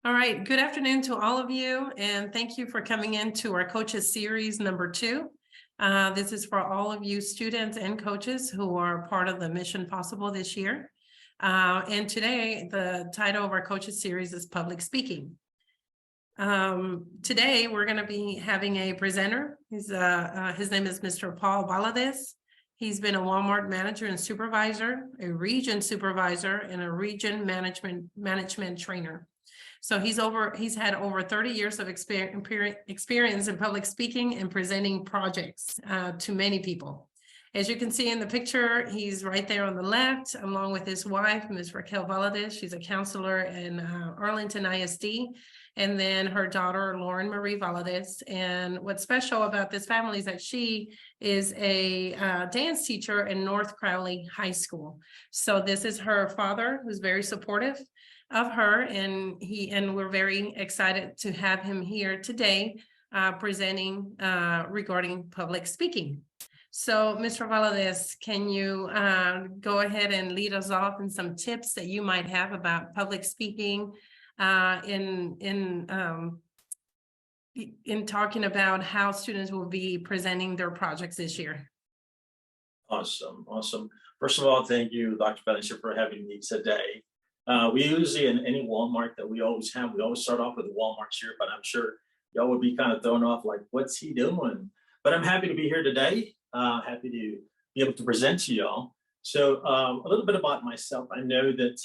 All right, good afternoon to all of you, and thank you for coming into our Coaches Series number 2. This is for all of you students and coaches who are part of the Mission Possible this year. And today, the title of our Coaches Series is Public Speaking. Today, we're going to be having a presenter. His name is Mr. Paul Valadez. He's been a Walmart manager and supervisor, a region supervisor, and a region management trainer. So he's had over 30 years of experience in public speaking and presenting projects to many people. As you can see in the picture, he's right there on the left, along with his wife, Ms. Raquel Valadez. She's a counselor in Arlington ISD, and then her daughter, Lauren Marie Valadez. And what's special about this family is that she is a dance teacher in North Crowley High School. So this is her father, who's very supportive of her, and we're very excited to have him here today presenting regarding public speaking. So Mr. Valadez, can you go ahead and lead us off in some tips that you might have about public speaking in talking about how students will be presenting their projects this year? Awesome. First of all, thank you, Dr. Bellinger, for having me today. We usually, in any Walmart that we always start off with a Walmart cheer, but I'm sure y'all would be kind of thrown off like, what's he doing? But I'm happy to be here today. Happy to be able to present to y'all. So a little bit about myself. I know that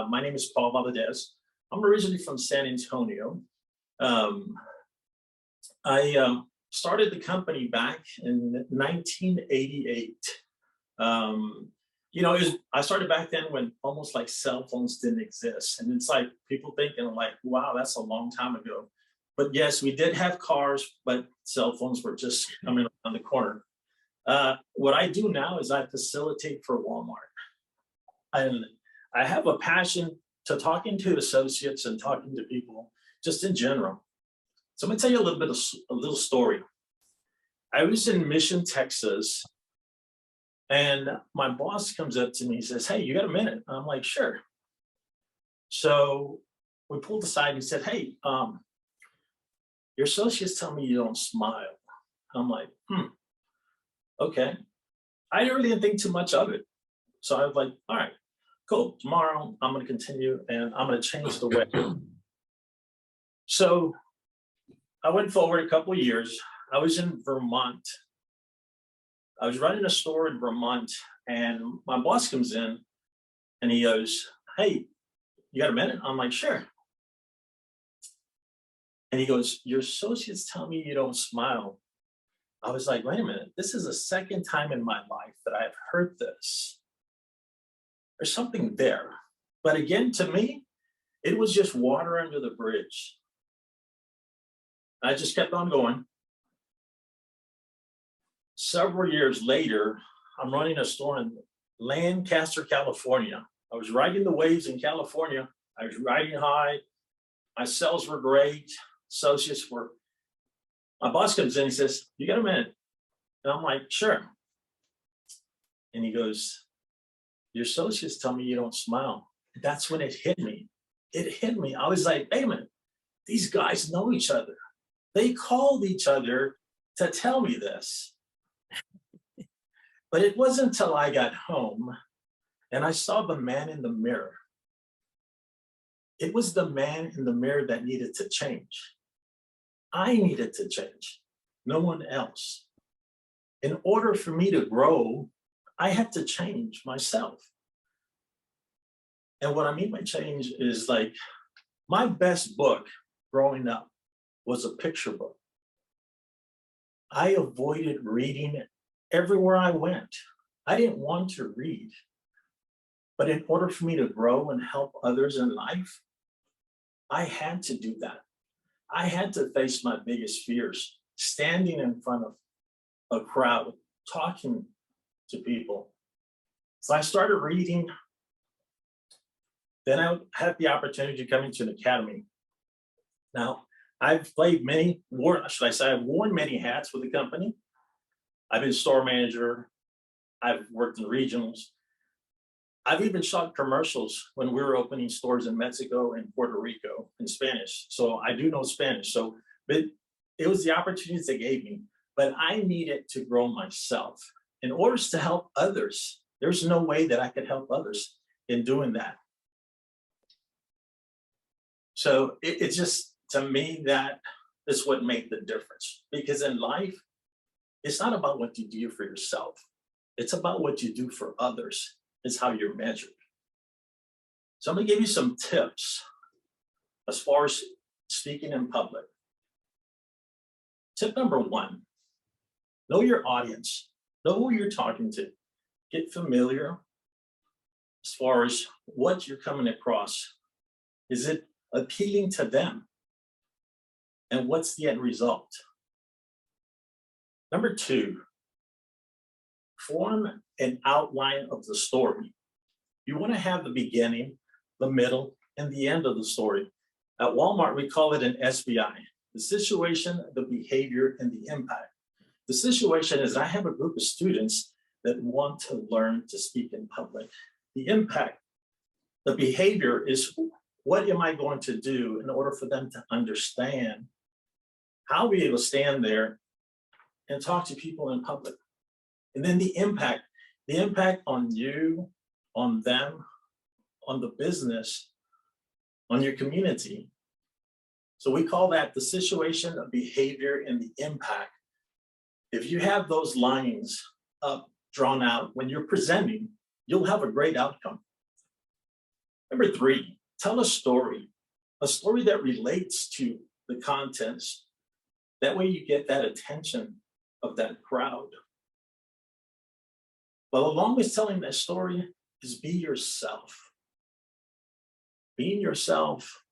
my name is Paul Valadez. I'm originally from San Antonio. I started the company back in 1988. I started back then when almost like cell phones didn't exist. And it's like people thinking like, wow, that's a long time ago. But yes, we did have cars, but cell phones were just coming around the corner. What I do now is I facilitate for Walmart. And I have a passion to talking to associates and talking to people just in general. So I'm gonna tell you a little story. I was in Mission, Texas, and my boss comes up to me and says, hey, you got a minute? And I'm like, sure. So we pulled aside and he said, hey, your associates tell me you don't smile. I'm like, okay. I really didn't think too much of it. So I was like, all right, cool. Tomorrow I'm going to continue and I'm going to change the way. So I went forward a couple of years. I was in Vermont. I was running a store in Vermont, and my boss comes in and he goes, hey, you got a minute? I'm like, sure. And he goes, your associates tell me you don't smile. I was like, wait a minute, this is the second time in my life that I've heard this. There's something there. But again, to me, it was just water under the bridge. I just kept on going. Several years later, I'm running a store in Lancaster, California. I was riding the waves in California. I was riding high. My sales were great. Associates were. My boss comes in and says, you got a minute? And I'm like, sure. And he goes, your associates tell me you don't smile. That's when it hit me. It hit me. I was like, wait a minute. These guys know each other. They called each other to tell me this. But it wasn't until I got home and I saw the man in the mirror. It was the man in the mirror that needed to change. I needed to change, no one else. In order for me to grow, I had to change myself. And what I mean by change is like my best book growing up was a picture book. I avoided reading everywhere I went. I didn't want to read. But in order for me to grow and help others in life, I had to do that. I had to face my biggest fears, standing in front of a crowd, talking to people. So I started reading. Then I had the opportunity to come into an academy. Now, I've I've worn many hats with the company. I've been store manager. I've worked in regionals. I've even shot commercials when we were opening stores in Mexico and Puerto Rico in Spanish. So I do know Spanish. So, but it was the opportunities they gave me, but I needed to grow myself in order to help others. There's no way that I could help others in doing that. So it's just, to me, that is what made the difference. Because in life, it's not about what you do for yourself. It's about what you do for others. It's how you're measured. So I'm gonna give you some tips as far as speaking in public. Tip number one, know your audience. Know who you're talking to. Get familiar as far as what you're coming across. Is it appealing to them? And what's the end result? Number two, form an outline of the story. You want to have the beginning, the middle, and the end of the story. At Walmart, we call it an SBI, the situation, the behavior, and the impact. The situation is I have a group of students that want to learn to speak in public. The impact, the behavior is, what am I going to do in order for them to understand how we able to stand there and talk to people in public? And then the impact on you, on them, on the business, on your community. So we call that the situation, the behavior, and the impact. If you have those lines up, drawn out when you're presenting, you'll have a great outcome. Number three, tell a story that relates to the contents. That way you get that attention of that crowd. But along with telling that story is be yourself. Being yourself,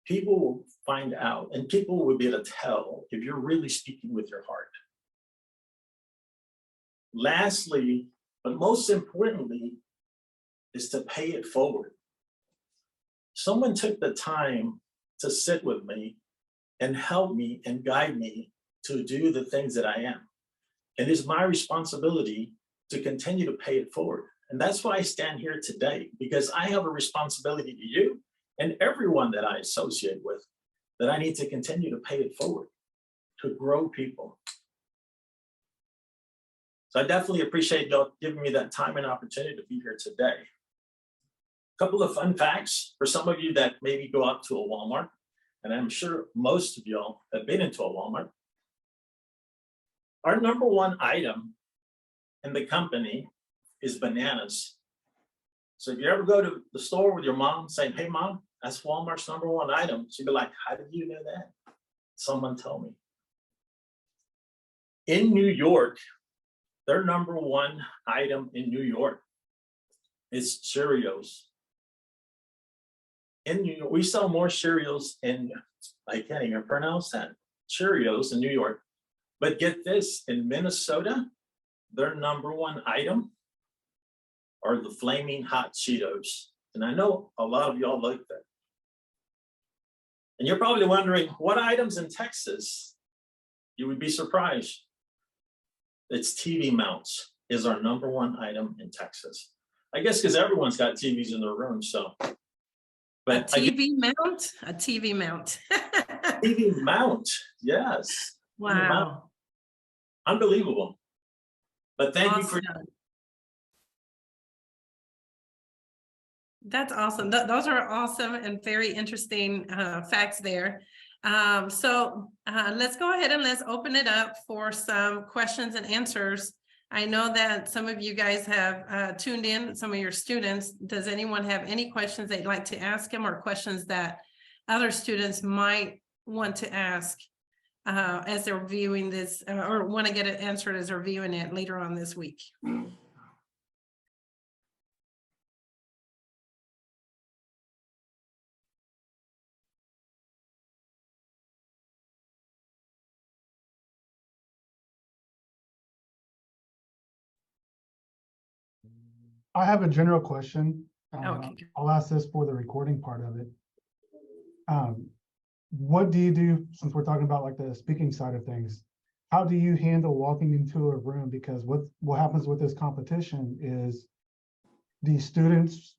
people will find out, and people will be able to tell if you're really speaking with your heart. Lastly, but most importantly, is to pay it forward. Someone took the time to sit with me and help me and guide me to do the things that I am. And it's my responsibility to continue to pay it forward. And that's why I stand here today, because I have a responsibility to you and everyone that I associate with, that I need to continue to pay it forward, to grow people. So I definitely appreciate y'all giving me that time and opportunity to be here today. A couple of fun facts for some of you that maybe go out to a Walmart, and I'm sure most of y'all have been into a Walmart. Our number one item in the company is bananas. So if you ever go to the store with your mom saying, hey mom, that's Walmart's number one item, she'd be like, how did you know that? Someone told me. In New York, their number one item in New York is Cheerios. In New York, we sell more Cheerios in, I can't even pronounce that, Cheerios in New York. But get this, in Minnesota, their number one item are the Flaming Hot Cheetos. And I know a lot of y'all like that. And you're probably wondering, what items in Texas? You would be surprised. It's TV mounts is our number one item in Texas. I guess because everyone's got TVs in their room, so. But a TV mount, a TV mount. TV mount, yes. Wow. TV mount. Unbelievable. But thank you for. That's awesome. Those are awesome and very interesting facts there. So let's go ahead and let's open it up for some questions and answers. I know that some of you guys have tuned in, some of your students. Does anyone have any questions they'd like to ask him, or questions that other students might want to ask as they're viewing this, or want to get it answered as they're viewing it later on this week? I have a general question. Okay. I'll ask this for the recording part of it. What do you do, since we're talking about like the speaking side of things? how do you handle walking into a room? Because what happens with this competition is the students,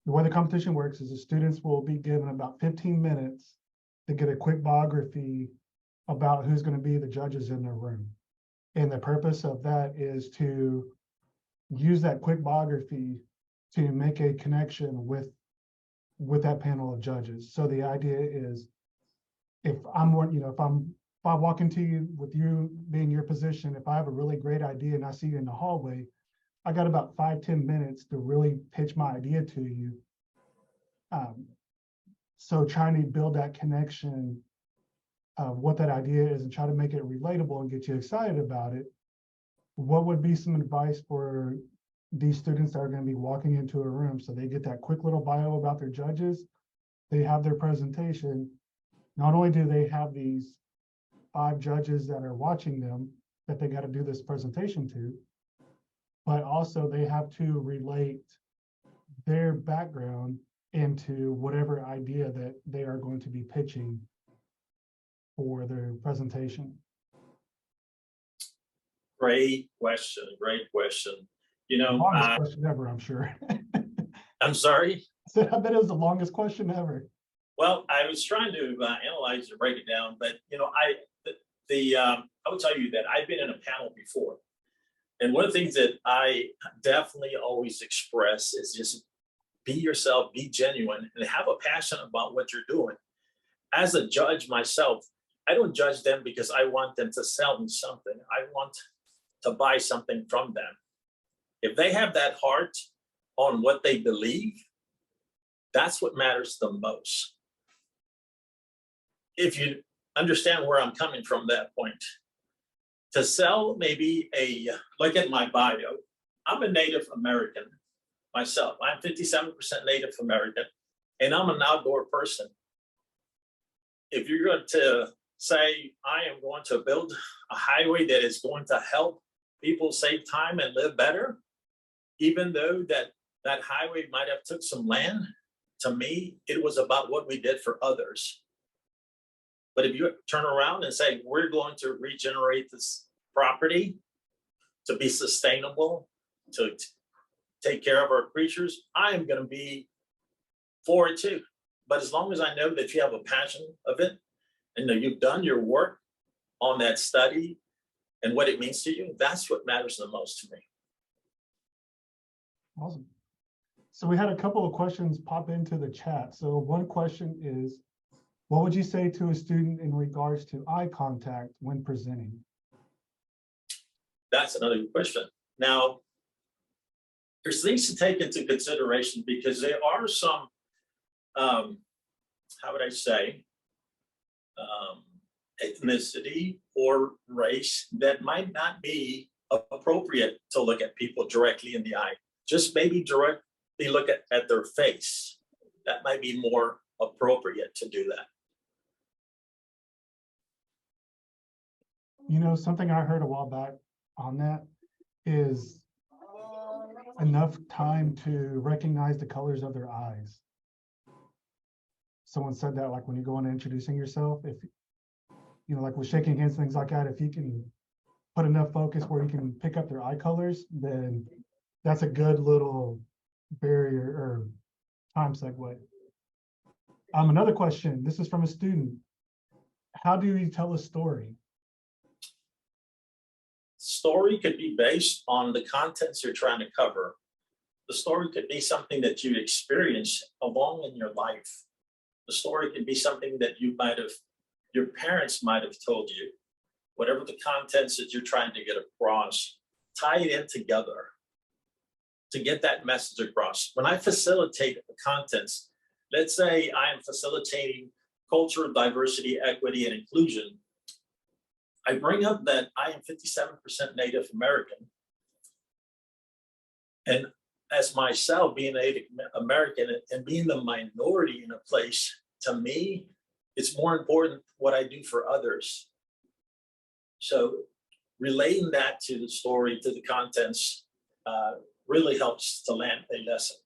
the way the competition works is the students will be given about 15 minutes to get a quick biography about who's going to be the judges in their room. And the purpose of that is to use that quick biography to make a connection with that panel of judges. So the idea is, if I'm if I walk into you with you being your position, if I have a really great idea and I see you in the hallway, I got about 5-10 minutes to really pitch my idea to you. So trying to build that connection of what that idea is and try to make it relatable and get you excited about it. What would be some advice for these students that are going to be walking into a room? So they get that quick little bio about their judges, they have their presentation. Not only do they have these 5 judges that are watching them that they got to do this presentation to, but also they have to relate their background into whatever idea that they are going to be pitching for their presentation. Great question, great question. You know, Longest question ever, I'm sure. I'm sorry. So I bet it was the longest question ever. Well, I was trying to analyze and break it down, but you know, I will tell you that I've been in a panel before, and one of the things that I definitely always express is just be yourself, be genuine, and have a passion about what you're doing. As a judge myself, I don't judge them because I want them to sell me something. I want to buy something from them. If they have that heart on what they believe, that's what matters the most. If you understand where I'm coming from, that point, to sell maybe look at my bio. I'm a Native American myself. I'm 57% Native American, and I'm an outdoor person. If you're going to say, I am going to build a highway that is going to help people save time and live better, even though that highway might have took some land, to me, it was about what we did for others. But if you turn around and say, we're going to regenerate this property to be sustainable, to take care of our creatures, I am going to be for it too. But as long as I know that you have a passion of it and that you've done your work on that study and what it means to you, that's what matters the most to me. Awesome. So we had a couple of questions pop into the chat. So one question is, what would you say to a student in regards to eye contact when presenting? That's another good question. Now, there's things to take into consideration because there are some, how would I say, ethnicity or race that might not be appropriate to look at people directly in the eye. Just maybe directly look at their face. That might be more appropriate to do that. You know, something I heard a while back on that is enough time to recognize the colors of their eyes. Someone said that, like when you go on introducing yourself, if you know, like with shaking hands, things like that, if you can put enough focus where you can pick up their eye colors, then that's a good little barrier or time segue. Another question, this is from a student. How do you tell a story? Story could be based on the contents you're trying to cover. The story could be something that you experienced along in your life. The story could be something that your parents might have told you. Whatever the contents that you're trying to get across, tie it in together to get that message across. When I facilitate the contents, let's say I am facilitating culture, diversity, equity, and inclusion. I bring up that I am 57% Native American. And as myself being Native American and being the minority in a place, to me, it's more important what I do for others. So relating that to the story, to the contents, really helps to land a lesson.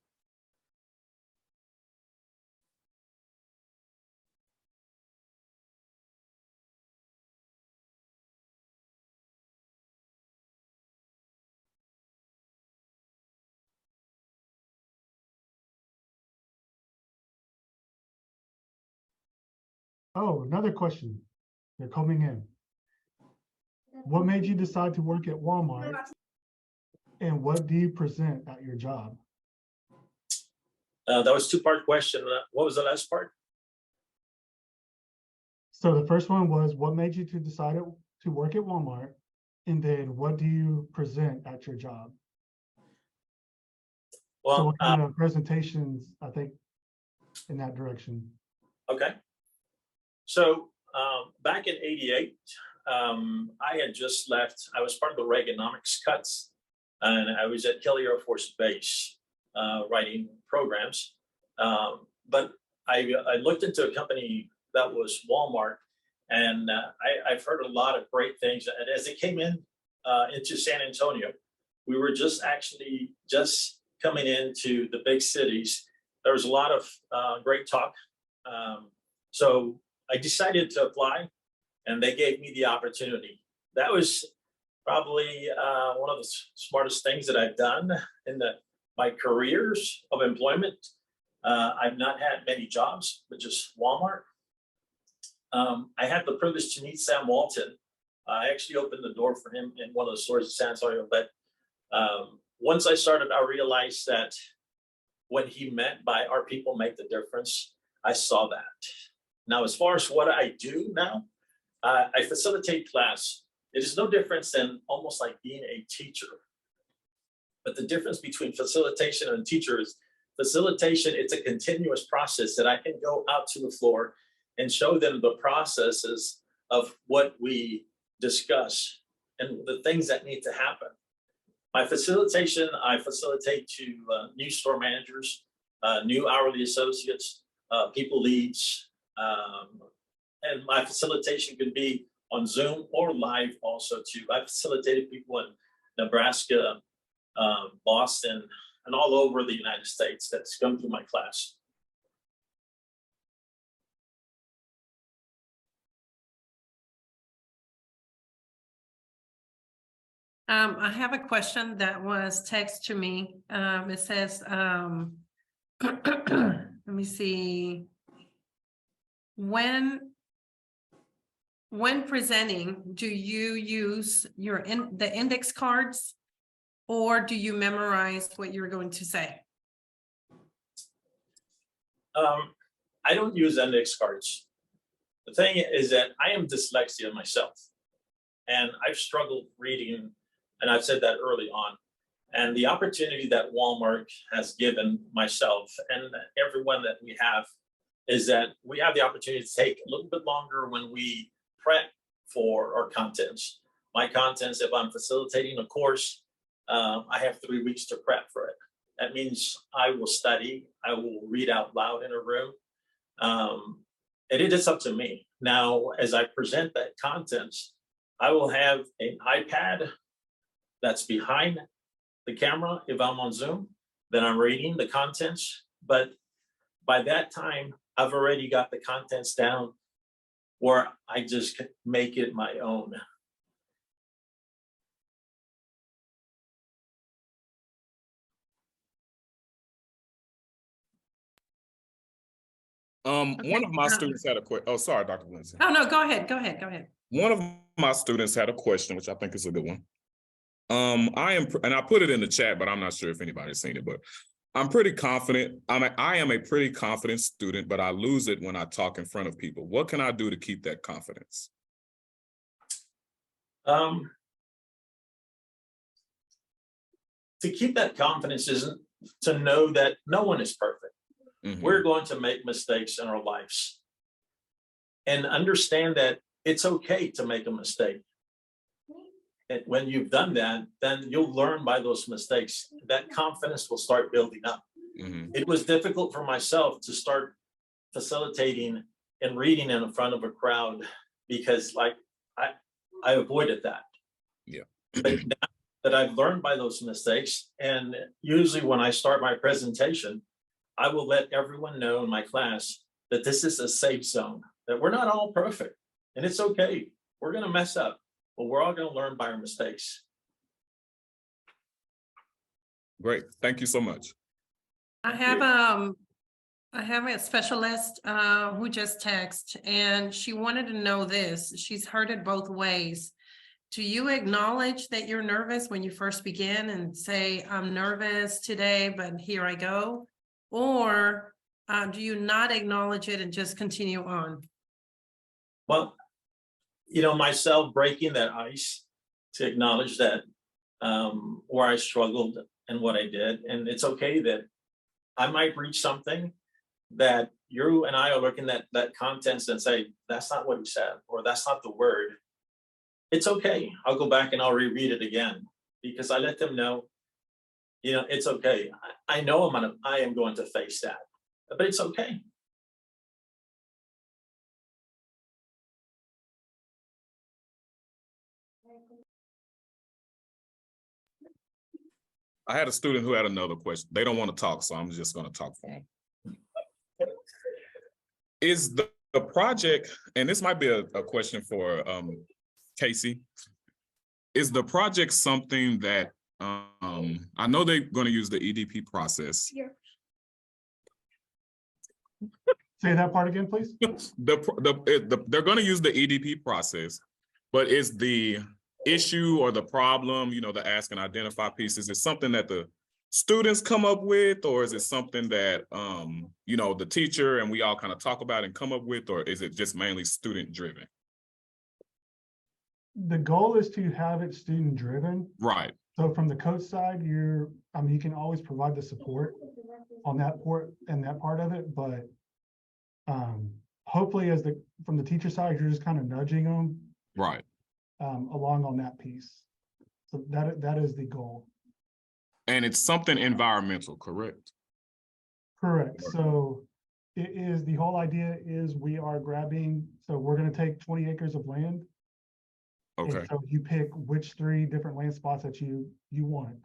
Oh, another question. They're coming in. What made you decide to work at Walmart? And what do you present at your job? That was two-part question. What was the last part? So the first one was, what made you to decide to work at Walmart? And then what do you present at your job? So Well, what kind of presentations, I think, in that direction? okay. So back in '88, I had just left. I was part of the Reaganomics cuts, and I was at Kelly Air Force Base writing programs. But I looked into a company that was Walmart, and I've heard a lot of great things. And as it came in into San Antonio, we were just coming into the big cities. There was a lot of great talk. So I decided to apply, and they gave me the opportunity. That was probably one of the smartest things that I've done in my careers of employment. I've not had many jobs, but just Walmart. I had the privilege to meet Sam Walton. I actually opened the door for him in one of the stores in San Antonio. But once I started, I realized that what he meant by our people make the difference, I saw that. Now, as far as what I do now, I facilitate class. It is no difference than almost like being a teacher. But the difference between facilitation and teacher is facilitation, it's a continuous process that I can go out to the floor and show them the processes of what we discuss and the things that need to happen. My facilitation, I facilitate to new store managers, new hourly associates, people leads, and my facilitation can be on Zoom or live also too. I facilitated people in Nebraska, Boston, and all over the United States that's come through my class. I have a question that was texted to me. It says, let me see. When presenting, do you use the index cards, or do you memorize what you're going to say? I don't use index cards. The thing is that I am dyslexia myself, and I've struggled reading, and I've said that early on. And the opportunity that Walmart has given myself and everyone that we have is that we have the opportunity to take a little bit longer when we prep for our contents. My contents, if I'm facilitating a course, I have 3 weeks to prep for it. That means I will study, I will read out loud in a room. And it is up to me. Now, as I present that contents, I will have an iPad that's behind the camera if I'm on Zoom, then I'm reading the contents. But by that time, I've already got the contents down where I just make it my own. One of my students had a question. Oh, sorry, Dr. Lindsay. Oh, no, go ahead. One of my students had a question, which I think is a good one. And I put it in the chat, but I'm not sure if anybody's seen it, but I'm pretty confident. I am a pretty confident student, but I lose it when I talk in front of people. What can I do to keep that confidence? To keep that confidence isn't to know that no one is perfect. Mm-hmm. We're going to make mistakes in our lives, and understand that it's okay to make a mistake. And when you've done that, then you'll learn by those mistakes. That confidence will start building up. Mm-hmm. It was difficult for myself to start facilitating and reading in front of a crowd because I avoided that. Yeah. But now that I've learned by those mistakes, and usually when I start my presentation, I will let everyone know in my class that this is a safe zone, that we're not all perfect, and it's okay. We're going to mess up, but we're all going to learn by our mistakes. Great. Thank you so much. I have I have a specialist who just texted and she wanted to know this. She's heard it both ways. Do you acknowledge that you're nervous when you first begin and say, I'm nervous today, but here I go? Or do you not acknowledge it and just continue on? Well, you know, myself breaking that ice to acknowledge that where I struggled and what I did. And it's okay that I might reach something that you and I are looking at that contents and say, that's not what he said, or that's not the word. It's okay. I'll go back and I'll reread it again because I let them know, you know, it's okay. I know I am going to face that, but it's okay. I had a student who had another question. They don't want to talk, so I'm just going to talk for them. Is the project, and this might be a question for Casey, is the project something that I know they're going to use the EDP process. Say that part again, please. They're going to use the EDP process, but is the issue or the problem, you know, the ask and identify pieces, is something that the students come up with, or is it something that you know, the teacher and we all kind of talk about and come up with, or is it just mainly student driven? The goal is to have it student driven. Right. So from the coach side, you can always provide the support on that part of it, but hopefully from the teacher side, you're just kind of nudging them Right. Along on that piece. So that is the goal. And it's something environmental, correct? Correct. So it is, the whole idea is we are grabbing, so we're going to take 20 acres of land. Okay. And so you pick which 3 different land spots that you want.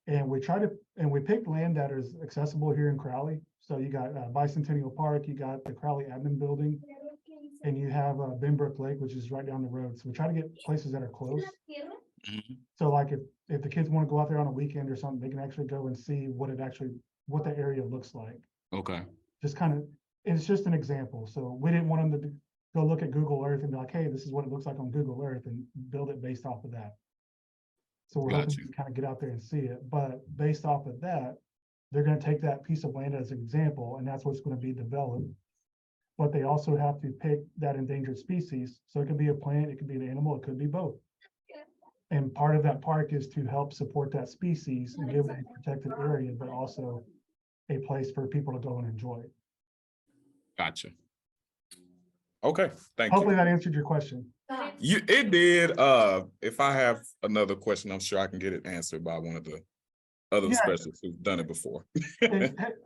And we picked land that is accessible here in Crowley. So you got Bicentennial Park, you got the Crowley Admin Building, and you have Benbrook Lake, which is right down the road. So we try to get places that are close. Mhm. So like if the kids want to go out there on a weekend or something, they can actually go and see what the area looks like. Okay. Just kind of, it's just an example. So we didn't want them to go look at Google Earth and be like, hey, this is what it looks like on Google Earth, and build it based off of that. So we're hoping Gotcha. to kind of get out there and see it, but based off of that, they're going to take that piece of land as an example, and that's what's going to be developed. But they also have to pick that endangered species. So it could be a plant, it could be an animal, it could be both. And part of that park is to help support that species and give it a protected area, but also a place for people to go and enjoy. Gotcha. Okay, thank Hopefully you. that answered your question. It did. If I have another question, I'm sure I can get it answered by one of the other Yeah. specialists who've done it before.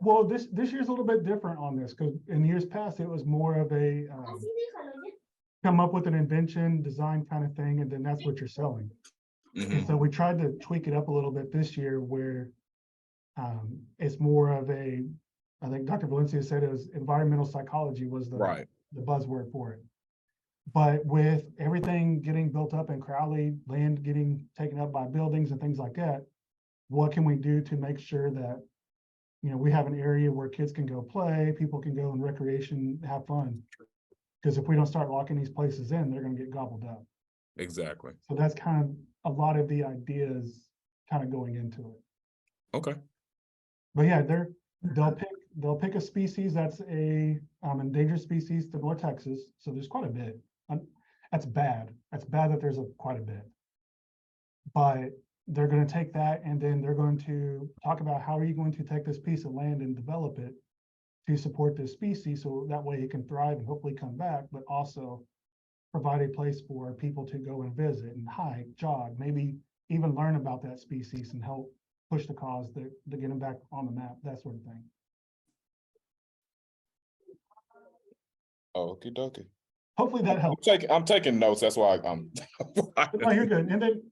Well, this year's a little bit different on this, because in years past, it was more of a come up with an invention, design kind of thing, and then that's what you're selling. Mhm. And so we tried to tweak it up a little bit this year where it's more of I think Dr. Valencia said it was environmental psychology was the Right. buzzword for it. But with everything getting built up in Crowley, land getting taken up by buildings and things like that, what can we do to make sure that, you know, we have an area where kids can go play, people can go in recreation, have fun? Because if we don't start locking these places in, they're going to get gobbled up. Exactly. So that's kind of a lot of the ideas kind of going into it. Okay. But yeah, they'll pick a species that's a endangered species to North Texas. So there's quite a bit. That's bad. That's bad that there's quite a bit. But they're going to take that, and then they're going to talk about how are you going to take this piece of land and develop it to support this species, so that way it can thrive and hopefully come back, but also provide a place for people to go and visit and hike, jog, maybe even learn about that species and help push the cause to get them back on the map, that sort of thing. Okie dokie. Hopefully that helps. I'm taking notes. That's why I'm. No, you're good. And then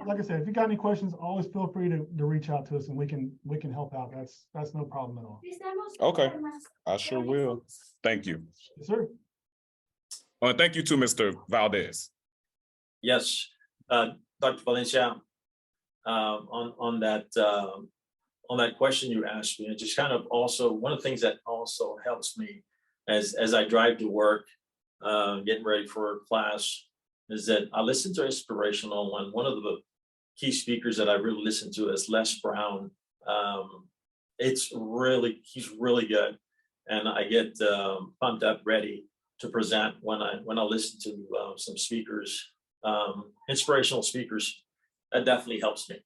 like I said, if you got any questions, always feel free to reach out to us and we can help out. That's no problem at all. Okay, I sure will. Thank you. Yes, sir. And thank you to Mr. Valdez. Yes, Dr. Valencia, on that on that question you asked me, it just kind of also, one of the things that also helps me as I drive to work, getting ready for class, is that I listen to inspirational one. One of the key speakers that I really listen to is Les Brown. He's really good. And I get pumped up ready to present when I listen to some speakers, inspirational speakers. That definitely helps me.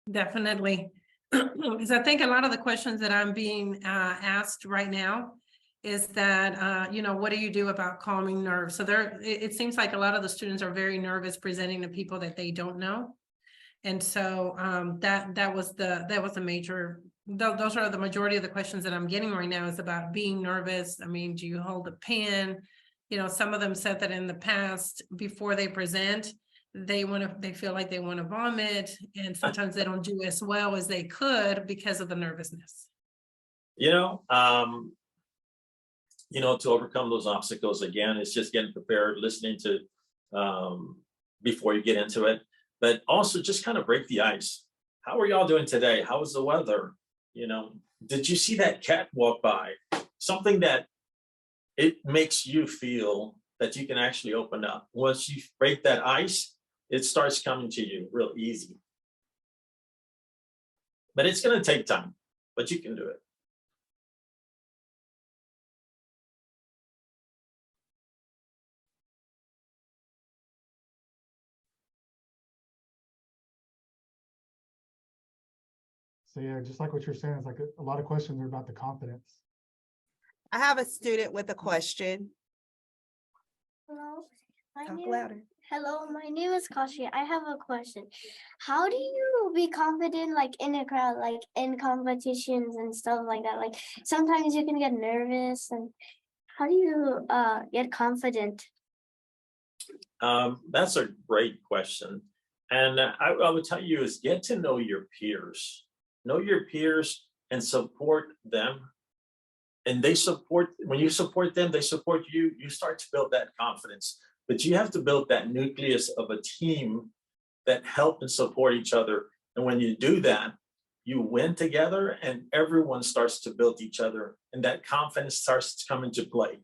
Definitely. Because I think a lot of the questions that I'm being asked right now is that, what do you do about calming nerves? So it seems like a lot of the students are very nervous presenting to people that they don't know. And so that was the major, those are the majority of the questions that I'm getting right now is about being nervous. I mean, do you hold a pen? Some of them said that in the past, before they present, they feel like they want to vomit, and sometimes they don't do as well as they could because of the nervousness. To overcome those obstacles, again, it's just getting prepared, listening to before you get into it, but also just kind of break the ice. How are y'all doing today? How was the weather? Did you see that cat walk by? Something that it makes you feel that you can actually open up. Once you break that ice, it starts coming to you real easy. But it's going to take time, but you can do it. So yeah, just like what you're saying, it's like a lot of questions are about the confidence. I have a student with a question. Hello, Talk louder. Hello, my name is Kashi. I have a question. How do you be confident like in a crowd, like in competitions and stuff like that? Like sometimes you can get nervous, and how do you get confident? That's a great question. And I would tell you is get to know your peers. Know your peers and support them. And when you support them, they support you. You start to build that confidence. But you have to build that nucleus of a team that help and support each other. And when you do that, you win together and everyone starts to build each other. And that confidence starts to come into play.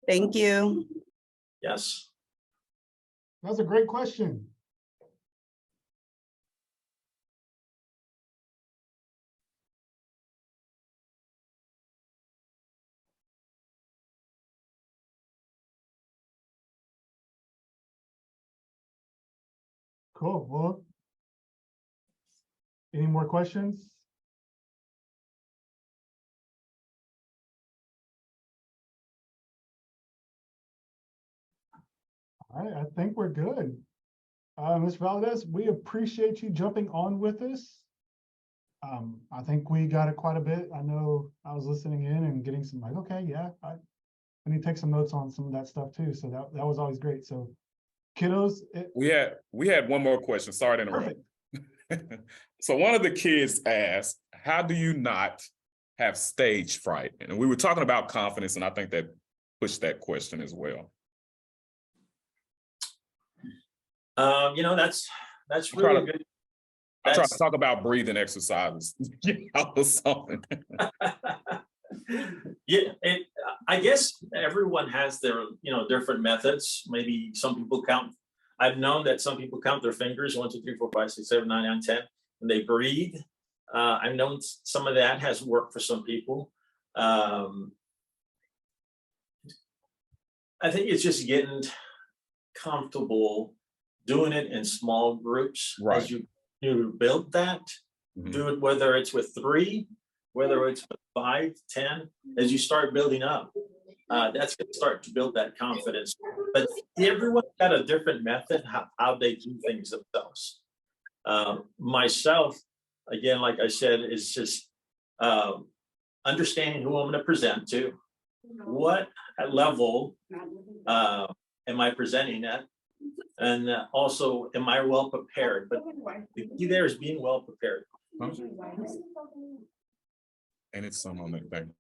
Thank you. Yes. That's a great question. Cool. Well, any more questions? All right, I think we're good. Ms. Valdez, we appreciate you jumping on with us. I think we got it quite a bit. I know I was listening in and getting some like, okay, yeah, I need to take some notes on some of that stuff too. So that was always great. So kiddos, We had one more question. Sorry to interrupt. So one of the kids asked, how do you not have stage fright? And we were talking about confidence, and I think that pushed that question as well. That's really good. I try to talk about breathing exercises, or something. Yeah, I guess everyone has their, different methods. Maybe some people count. I've known that some people count their fingers, 1, 2, 3, 4, 5, 6, 7, 8, 9, 10, and they breathe. I've known some of that has worked for some people. I think it's just getting comfortable doing it in small groups. Right. As you build that, do it whether it's with 3, whether it's with 5, 10, as you start building up. That's going to start to build that confidence. But everyone's got a different method how they do things themselves. Myself, again, like I said, is just understanding who I'm going to present to, what level am I presenting at, and also am I well prepared. But the key there is being well prepared. And it's some on that thing.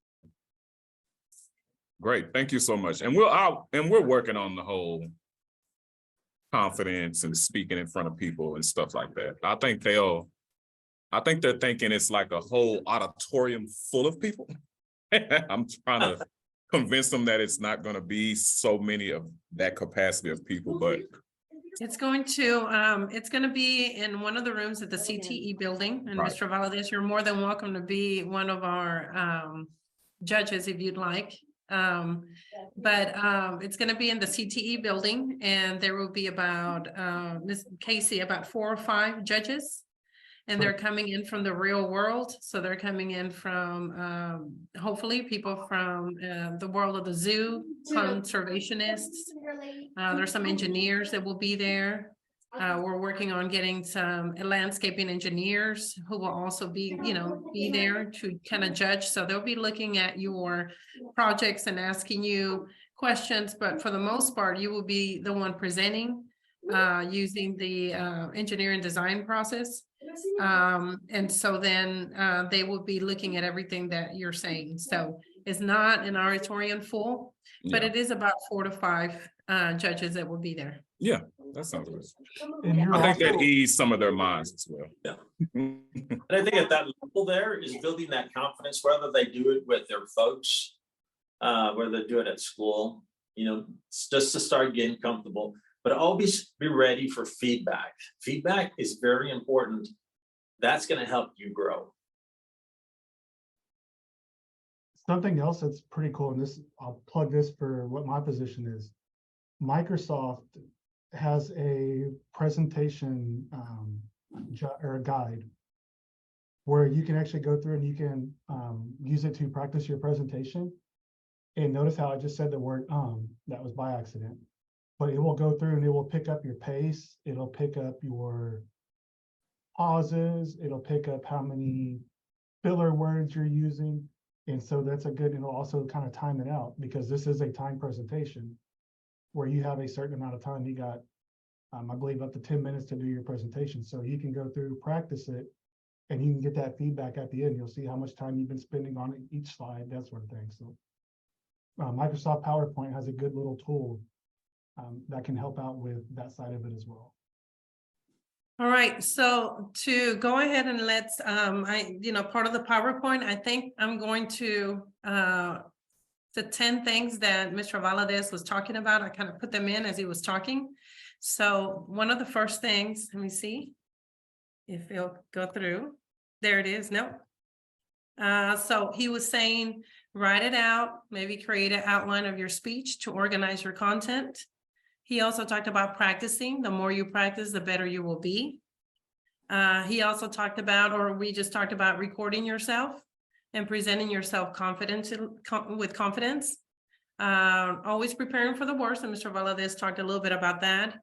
Great, thank you so much. And we're working on the whole confidence and speaking in front of people and stuff like that. I think they're thinking it's like a whole auditorium full of people. I'm trying to convince them that it's not going to be so many of that capacity of people, but It's going to be in one of the rooms at the CTE building. And Right. Mr. Valadez, you're more than welcome to be one of our judges if you'd like. But it's gonna be in the CTE building, and there will be about Ms. Casey, about 4 or 5 judges. And they're coming in from the real world, so they're coming in from hopefully people from the world of the zoo, conservationists. There's some engineers that will be there. We're working on getting some landscaping engineers who will also be there to kind of judge. So they'll be looking at your projects and asking you questions, but for the most part, you will be the one presenting using the engineering design process. And so then they will be looking at everything that you're saying. So it's not an auditorium full, but yeah, it is about 4 to 5 judges that will be there. yeah, that sounds good. And you're I think that also, eased some of their minds as well. Yeah. And I think at that level there is building that confidence, whether they do it with their folks, whether they do it at school, it's just to start getting comfortable, but always be ready for feedback. Feedback is very important. That's going to help you grow. something else that's pretty cool, and this, I'll plug this for what my position is. Microsoft has a presentation or a guide where you can actually go through and you can use it to practice your presentation. And notice how I just said the word that was by accident, but it will go through and it will pick up your pace. It'll pick up your pauses. It'll pick up how many filler words you're using. And so that's a good, it'll also kind of time it out, because this is a time presentation where you have a certain amount of time. You got, I believe, up to 10 minutes to do your presentation. So you can go through, practice it, and you can get that feedback at the end. You'll see how much time you've been spending on each slide, that sort of thing. So Microsoft PowerPoint has a good little tool that can help out with that side of it as well. All right, so to go ahead and let's, part of the PowerPoint, I think I'm going to, the 10 things that Mr. Valadez was talking about, I kind of put them in as he was talking. So one of the first things, let me see if it'll go through. There it is, no. So he was saying, write it out, maybe create an outline of your speech to organize your content. He also talked about practicing. The more you practice, the better you will be. He also talked about, or we just talked about, recording yourself and presenting yourself with confidence. Always preparing for the worst, and Mr. Valadez talked a little bit about that.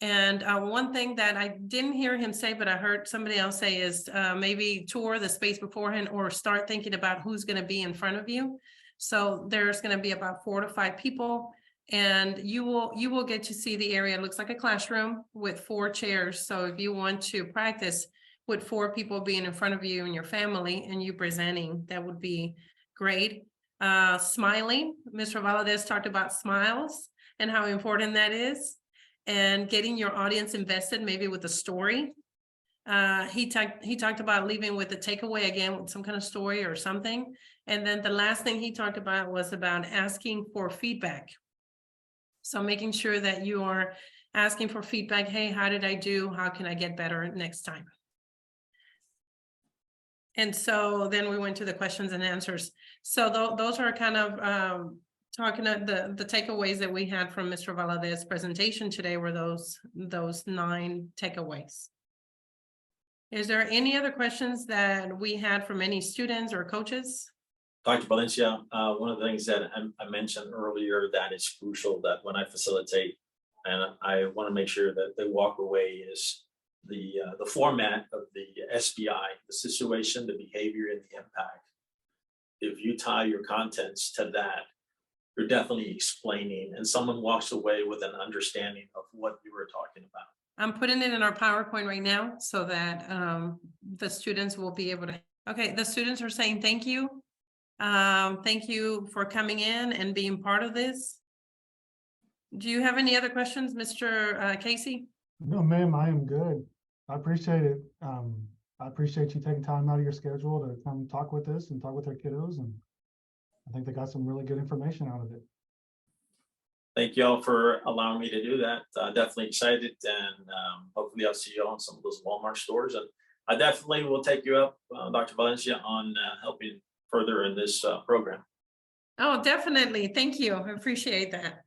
And one thing that I didn't hear him say, but I heard somebody else say, is maybe tour the space beforehand or start thinking about who's going to be in front of you. So there's going to be about 4 to 5 people. And you will get to see the area. It looks like a classroom with 4 chairs. So if you want to practice with 4 people being in front of you and your family and you presenting, that would be great. Smiling. Mr. Valadez talked about smiles and how important that is, and getting your audience invested, maybe with a story. He talked about leaving with a takeaway, again, with some kind of story or something. And then the last thing he talked about was about asking for feedback. So making sure that you are asking for feedback. Hey, how did I do? How can I get better next time? And so then we went to the questions and answers. So those are kind of talking about the takeaways that we had from Mr. Valadez's presentation today, were those 9 takeaways. Is there any other questions that we had from any students or coaches? Dr. Valencia, one of the things that I mentioned earlier that is crucial, that when I facilitate, and I want to make sure that they walk away, is the format of the SBI, the situation, the behavior, and the impact. If you tie your contents to that, you're definitely explaining, and someone walks away with an understanding of what you were talking about. I'm putting it in our PowerPoint right now so that the students will be able to. Okay, the students are saying thank you. Thank you for coming in and being part of this. Do you have any other questions, Mr. Casey? No, ma'am, I am good. I appreciate it. I appreciate you taking time out of your schedule to come talk with us and talk with our kiddos, and I think they got some really good information out of it. Thank you all for allowing me to do that. Definitely excited, and hopefully I'll see you all in some of those Walmart stores. And I definitely will take you up, Dr. Valencia, on helping further in this program. Oh, definitely. Thank you. I appreciate that.